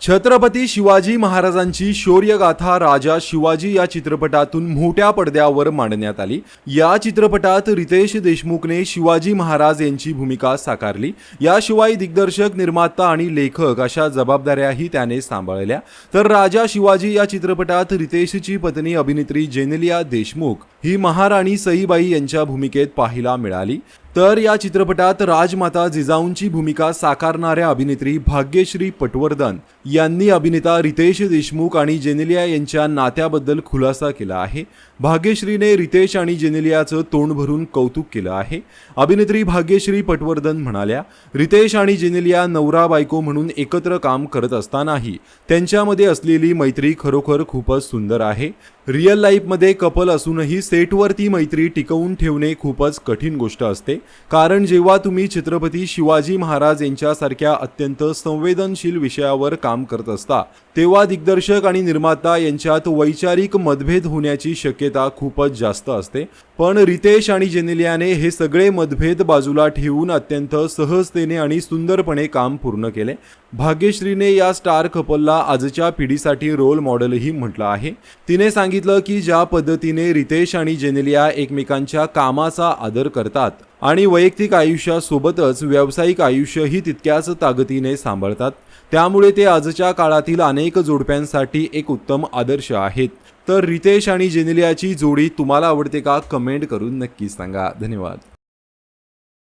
छत्रपती शिवाजी महाराजांची शौर्यगाथा राजा शिवाजी या चित्रपटातून मोठ्या पडद्यावर मांडण्यात आली। या चित्रपटात रितेश देशमुखने शिवाजी महाराज यांची भूमिका साकारली। याशिवाय दिग्दर्शक, निर्माता आणि लेखक अशा जबाबदाऱ्याही त्याने सांभाळल्या। तर राजा शिवाजी या चित्रपटात रितेशची पत्नी अभिनेत्री जेनेलिया देशमुख ही महाराणी सईबाई यांच्या भूमिकेत पाहायला मिळाली। तर या चित्रपटात राजमाता जिजाऊंची भूमिका साकारणाऱ्या अभिनेत्री भाग्यश्री पटवर्धन यांनी अभिनेता रितेश देशमुख आणि जेनेलिया यांच्या नात्याबद्दल खुलासा केला आहे। भाग्यश्रीने रितेश आणि जेनेलियाचं तोंड भरून कौतुक केलं आहे। अभिनेत्री भाग्यश्री पटवर्धन म्हणाल्या, रितेश आणि जेनेलिया नवरा बायको म्हणून एकत्र काम करत असतानाही त्यांच्यामध्ये असलेली मैत्री खरोखर खूपच सुंदर आहे। रिअल लाईफमध्ये कपल असूनही सेटवरती मैत्री टिकवून ठेवणे खूपच कठीण गोष्ट असते, कारण जेव्हा तुम्ही छत्रपती शिवाजी महाराज यांच्यासारख्या अत्यंत संवेदनशील विषयावर काम करत असता तेव्हा दिग्दर्शक आणि निर्माता यांच्यात वैचारिक मतभेद होण्याची शक्यता खूपच जास्त असते। पण रितेश आणि जेनेलियाने हे सगळे मतभेद बाजूला ठेवून अत्यंत सहजतेने आणि सुंदरपणे काम पूर्ण केले। भाग्यश्रीने या स्टार कपलला आजच्या पिढीसाठी रोल मॉडेलही म्हटलं आहे। तिने सांगितलं की ज्या पद्धतीने रितेश आणि जेनेलिया एकमेकांच्या कामाचा आदर करतात आणि वैयक्तिक आयुष्यासोबतच व्यावसायिक आयुष्यही तितक्याच ताकदीने सांभाळतात, त्यामुळे ते आजच्या काळातील अनेक जोडप्यांसाठी एक उत्तम आदर्श आहेत। तर रितेश आणि जेनेलियाची जोडी तुम्हाला आवडते का? कमेंट करून नक्की सांगा। धन्यवाद।